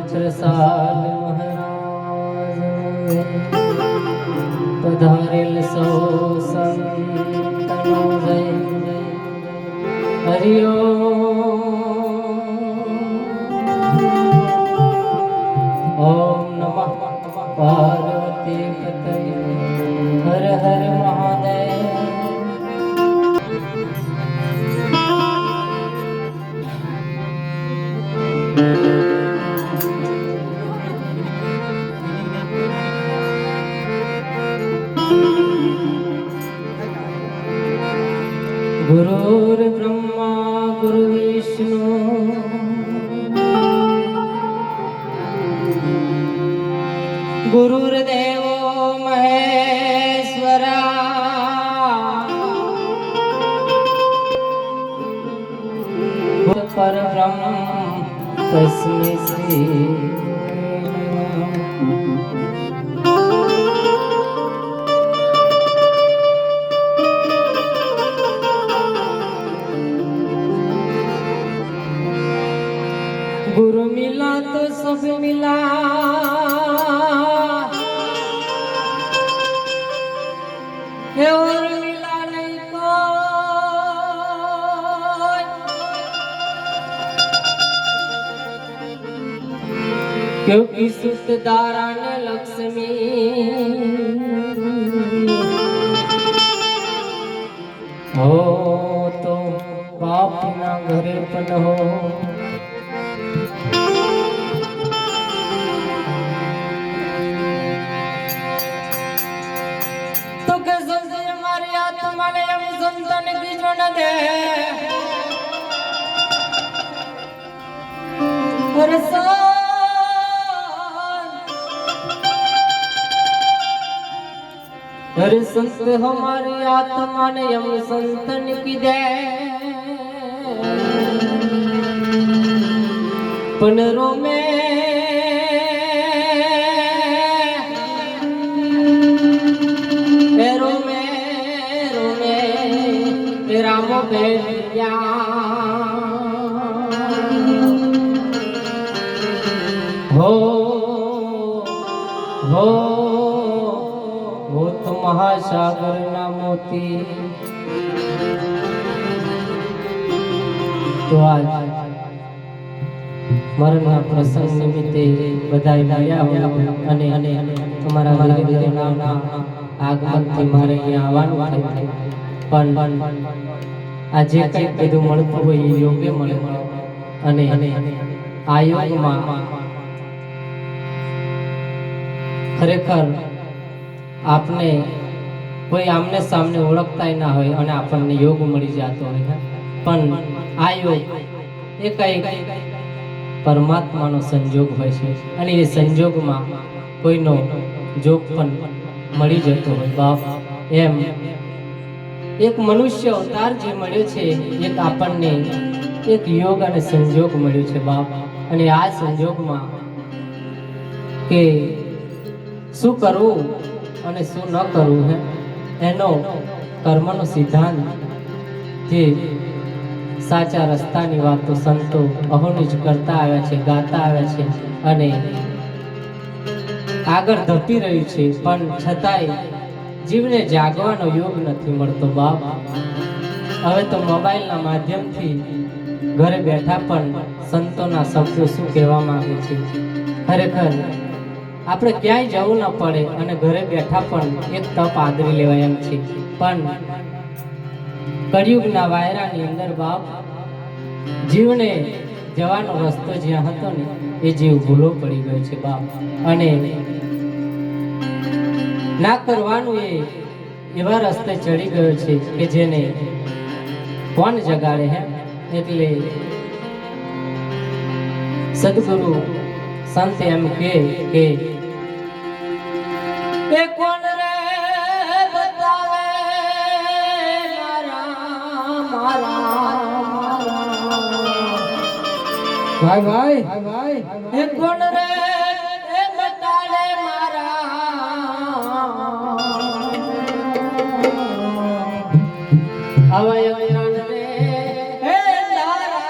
छत्रसाल महाराज पधारेल सौ संतनो जय हरिओ ओम नमः पार्वती पतये हर हर महादेव। गुरुर्ब्रह्मा गुरुर्विष्णु गुरुर्देवो महेश्वरा परब्रह्म तस्मै श्री गुरु मिला तो सब मिला और मिला नहीं कोई, क्योंकि सुतदारान लक्ष्मी हो तो बाप ना घरे पण हो। संतन की जो न दे हर संत हमारी आत्मा ने हम संतन की दे पनरों में रामो बेलिया हो तो महासागर ना मोती। तो आज मरणना प्रसंग निमित्ते बधाई लाया અને તમારા ધીરે ધીરે નામના આગમનથી મારે અહીંયા આવવાનું થાય પણ આ જે કંઈ બધું મળતું હોય એ યોગ્ય મળે અને આ યોગમાં ખરેખર આપને કોઈ આમને સામને ઓળખતાય ના હોય અને આપણને યોગ મળી જતો હોય પણ આ યોગ એ કંઈક પરમાત્માનો સંજોગ હોય છે અને એ સંજોગમાં કોઈનો જોગ પણ મળી જતો હોય બાપ એમ एक मनुष्य अवतार जे मळ्यो छे एक आपणने एक योग अने संजोग मळ्यो छे बाप अने आ संजोगमां के शुं करवुं अने शुं न करवुं है एनो कर्मनो सिद्धांत जे साचा रस्तानी वातो संतो अहोनिज करता आव्या छे गाता आव्या छे अने आगळ धपी रह्युं छे पण छतांय जीवने जागवानो योग नहीं मळतो बाप। हवे तो मोबाइल ना माध्यम थी घरे बैठा पण संतोना शब्दों शुं कहेवा मांगे छे। खरेखर आपणे क्यांय जवुं न पड़े अने घरे बैठा पण एक तप आदरी लेवाय एम छे पण कलियुगना वायरानी अंदर बाप जीवने जवानो रस्तो ज्यां हतो ने ए जीव भूलो पड़ी गयो छे बाप अने ना करवानुं एवा रस्ते चढ़ी गयो छे के जेने कोण जगाड़े है एटले सद्गुरु संत एम के ए कोण रे बतावे मारा मारा भाई ए कोण रे ए बतावे मारा अवय रे हे तारा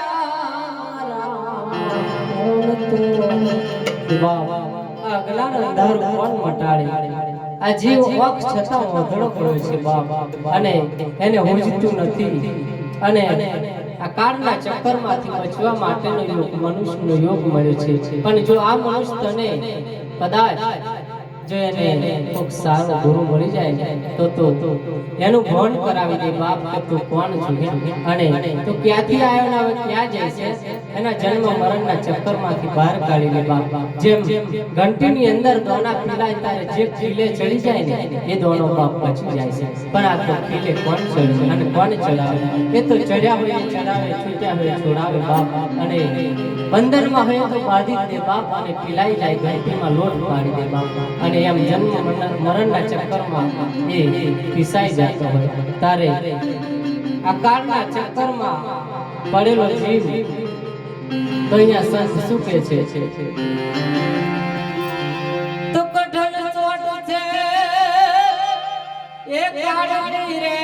तो અંધારું કોણ મટાડે આ જીવ અક્ષ છતાં ઓધળો કર્યો છે બાપ અને એને હુજતું નથી અને આ કાળના ચક્કરમાંથી બચવા માટેનો યોગ મનુષ્યનો યોગ મળ્યો છે પણ જો આ મનુષ્ય તને કદાચ જો એને કોક સારો ગુરુ મળી જાય તો એનું ભણ કરાવી દે બાપ કે તું કોણ છે અને તું ક્યાંથી આવ્યો ને હવે ક્યાં જાય છે એના જન્મ મરણના ચક્કરમાંથી બહાર કાઢી દે બાપ જેમ ઘંટીની અંદર દોના પીલાય તારે જે ખીલે ચડી જાય ને એ દોનો બાપ બચી જાય છે પણ આ તો ખીલે કોણ ચડે અને કોણ ચડાવે એ તો ચડ્યા હોય ચડાવે છૂટ્યા હોય છોડાવે બાપ અને બંધનમાં હોય તો બાંધી દે બાપ અને પીલાઈ જાય ઘંટીમાં લોટ પાડી દે બાપ અને એમ જન્મ મરણના ચક્કરમાં એ પીસાઈ જતો હોય તારે આ કાળના ચક્કરમાં પડેલો જીવ તો અહીંયા સંત શું કહે છે તો કઠણ ચોટ છે એ કાળની રે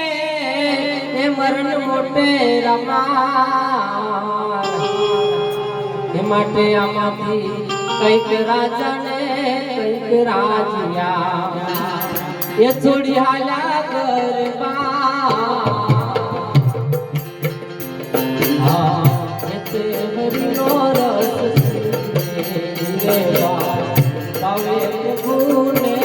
એ મરણ મોટે રમા એ માટે આમાંથી કઈક રાજાને કઈક રાજ્યા એ છોડી હાલ્યા ગરબા હા એ તે હરિનો રસ રે ભાવે પ્રભુને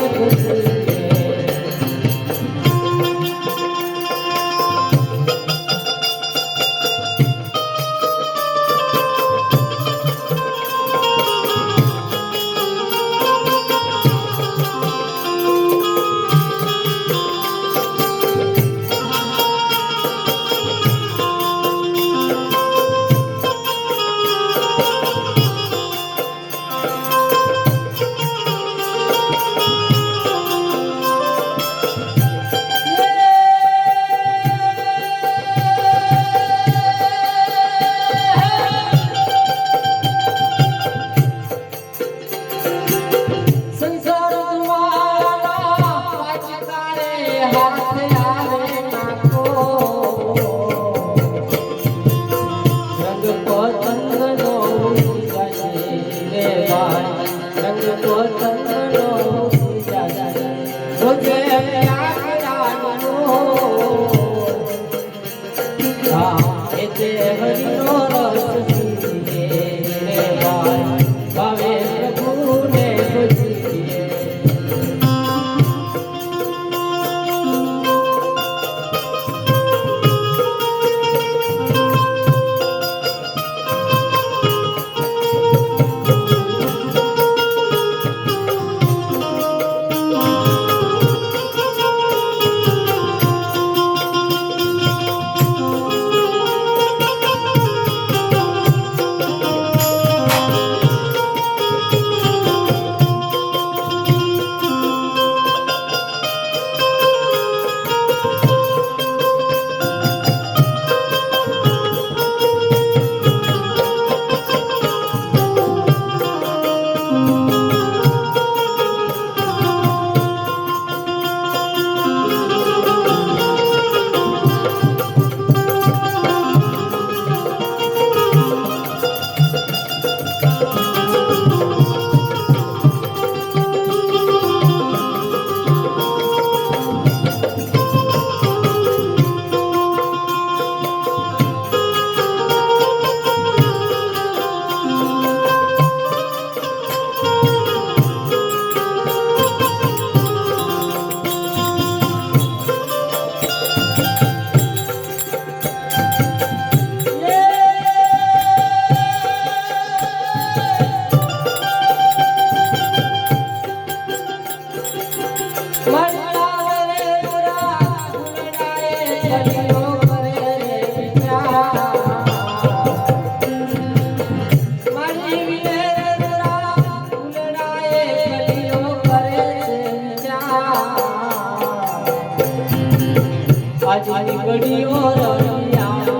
આજની ઘડીઓ રળિયા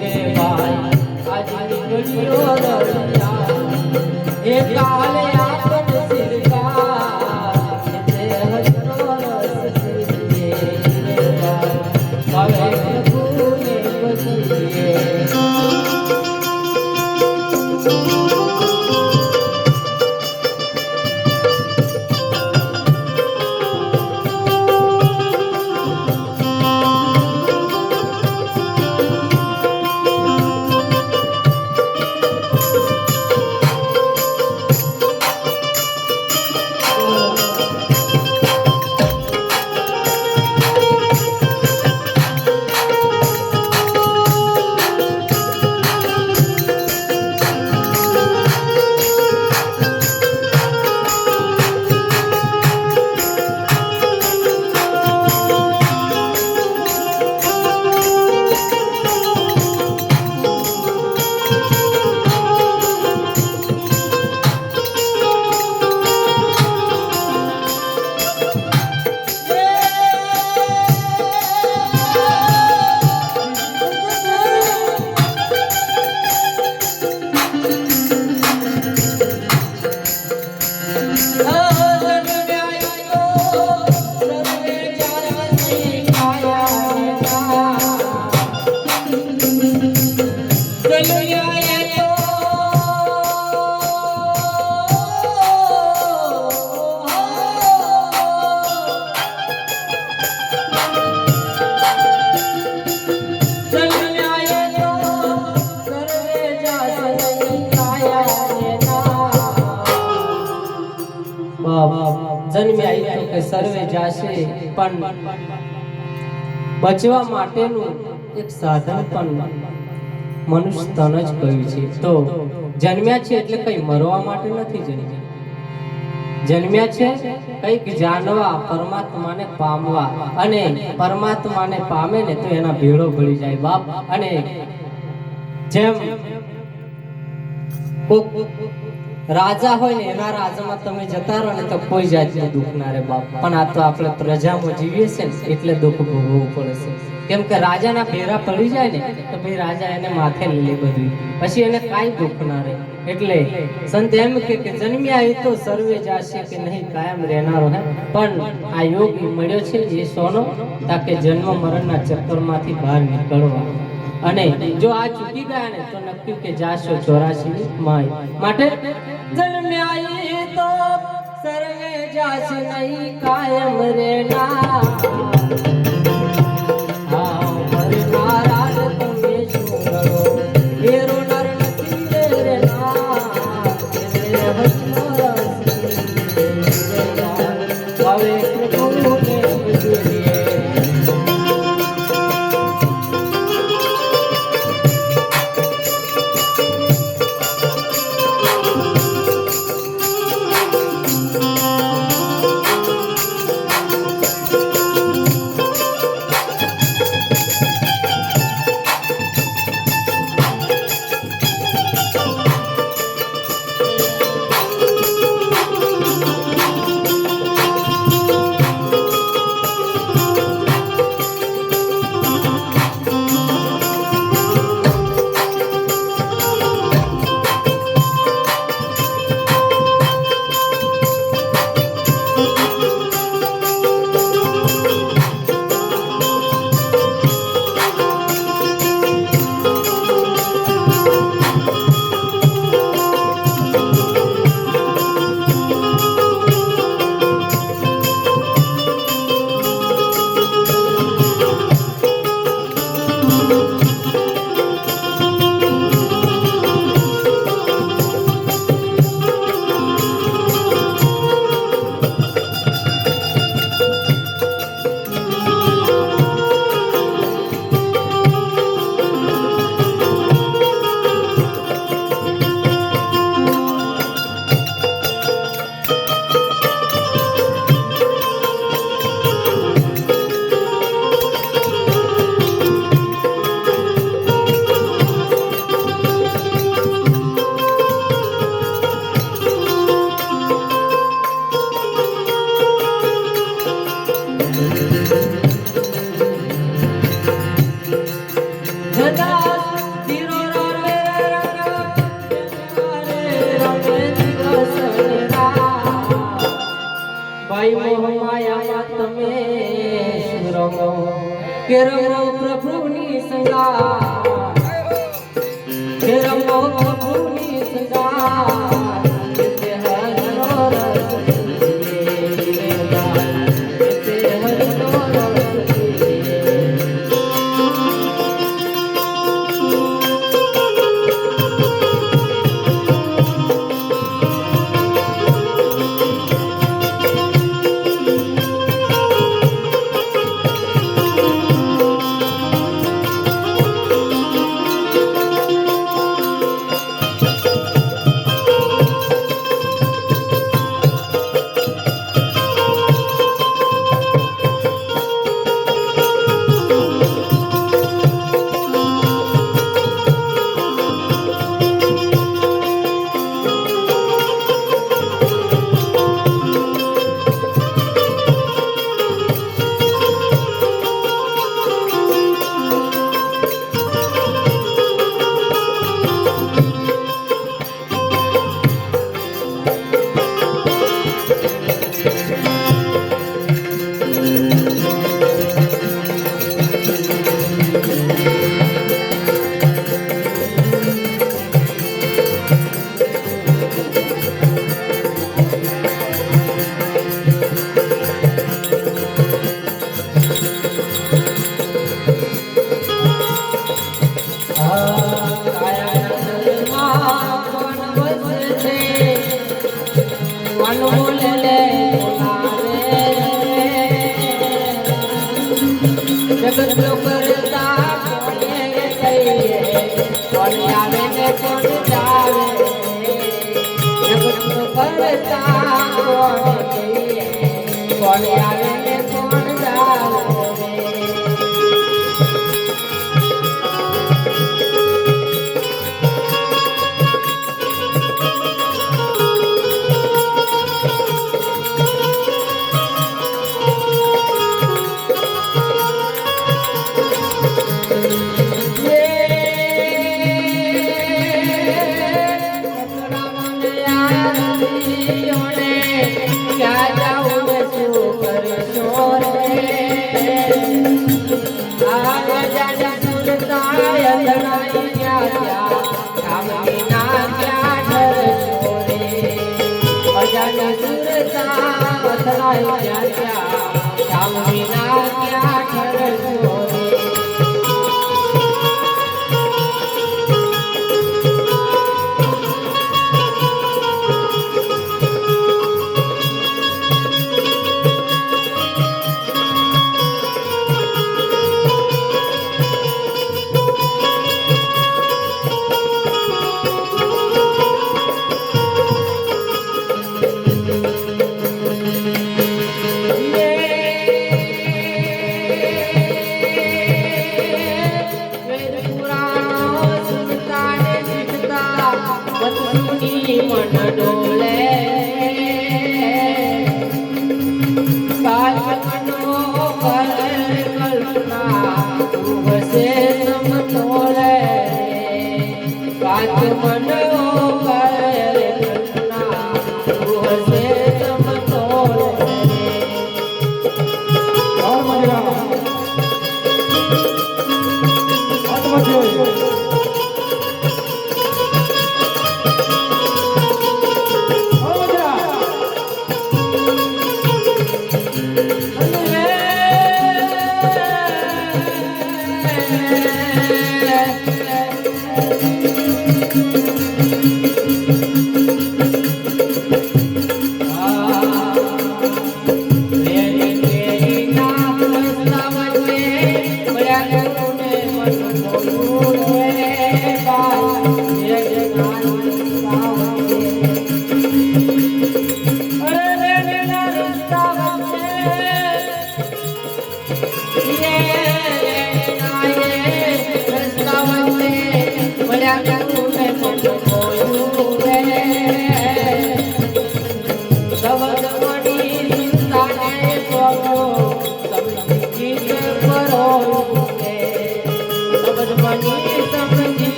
રે ભાઈ આજની ઘડીઓ રળિયા એ કાલે આપન સિરકા તે હજરો રસ રે ભાઈ હવે પ્રભુને બચીએ જન્મ્યા તો કે સર્વે જાશે, પણ બચવા માટેનું એક સાધન પણ મનુષ્ય તન જ કહ્યું છે. તો જન્મ્યા છે એટલે કઈ મરવા માટે નથી જન્મ્યા છે કઈક જાણવા, પરમાત્માને પામવા, અને પરમાત્માને પામે ને તો એના ભેળો ભળી જાય બાપ. અને જેમ રાજા હોય ને એના રાજમાં તમે જતા રહો ને તો કોઈ જાતનું દુઃખ ના રે બાપ. પણ આ તો આપણે પ્રજામાં જીવીએ છે ને એટલે દુઃખ ભોગવવું પડે છે. કેમ કે રાજાના ભેરા પડી જાય ને તો ભાઈ રાજા એને માથે લઈ લે બધું, પછી એને કાંઈ દુઃખ ના રહે. એટલે સંત એમ કે જન્મ્યા એ તો સર્વે જાશે કે નહીં કાયમ રહેનારો હે. પણ આ યોગ મળ્યો છે એ સોનો તાકે જન્મ મરણના ચક્કરમાંથી બહાર નીકળવા. અને જો આ ચૂકી ગયા ને તો નક્કી કે જાશો 84 માય. માટે જન્મ્યા એ તો સર્વે જાશે નહીં કાયમ રહેના. પ્રભુની સંગાત, પ્રભુની સંગાત કોણ આવે ને કોણ જાવે क्या जाऊं मैं सो कर सोरे आजा जा सुरता अंधनाई क्या क्या काम बिना क्या डर छोरे आजा जा सुरता अंधनाई क्या क्या काम बिना क्या डर छोरे मन डोले काल मनो कर कल्पना से समतोले काल मनो कर कल्पना से समतोले और मजा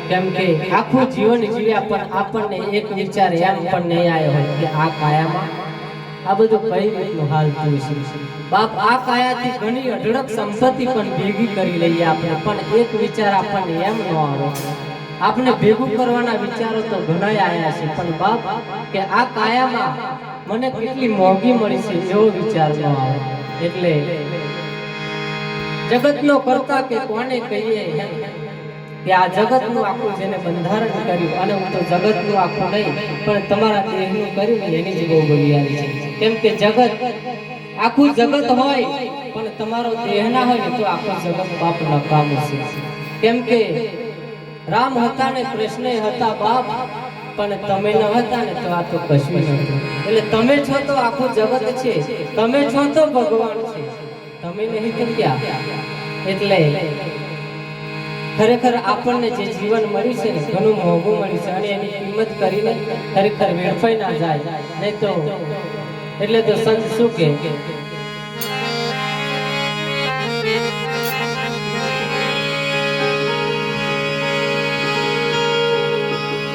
કેમ કે આખું જીવન જીવ્યા પણ આપણને એક વિચાર એમ પણ નહીં આવ્યો હોય કે આ કાયામાં આ બધું કઈ રીતનું હાલતું છે બાપ આ કાયાથી ઘણી અઢળક સંપત્તિ પણ ભેગી કરી લઈએ આપણે પણ એક વિચાર આપણને એમ ન આવે આપણે ભેગું કરવાના વિચારો તો ઘણા આવ્યા છે પણ બાપ કે આ કાયામાં મને કેટલી મોંઘી મળી છે એવો વિચાર ન આવે એટલે જગતનો કરતા કે કોને કહીએ કે આ જગતનું આખું જેને બંધારણ કર્યું, અને હું તો જગતનું આખું નહીં પણ તમારા દેહનું કર્યું ને એની જ બહુ બલિયારી છે. કેમ કે જગત આખું જગત હોય પણ તમારો દેહ ના હોય ને તો આખું જગત બાપ નકામું છે. કેમ કે રામ હતા ને કૃષ્ણ હતા બાપ, પણ તમે ન હતા ને તો આ તો કશું નહોતું. એટલે તમે છો તો આખું જગત છે, તમે છો તો ભગવાન છે, તમે નહીં તો ક્યાં. એટલે ખરેખર આપણને જે જીવન મળ્યું છે ને ઘણું મોંઘું મળ્યું છે, અને એની કિંમત કરીને ખરેખર વેડફાઈ ના જાય. નહીં તો એટલે તો સંત શું કે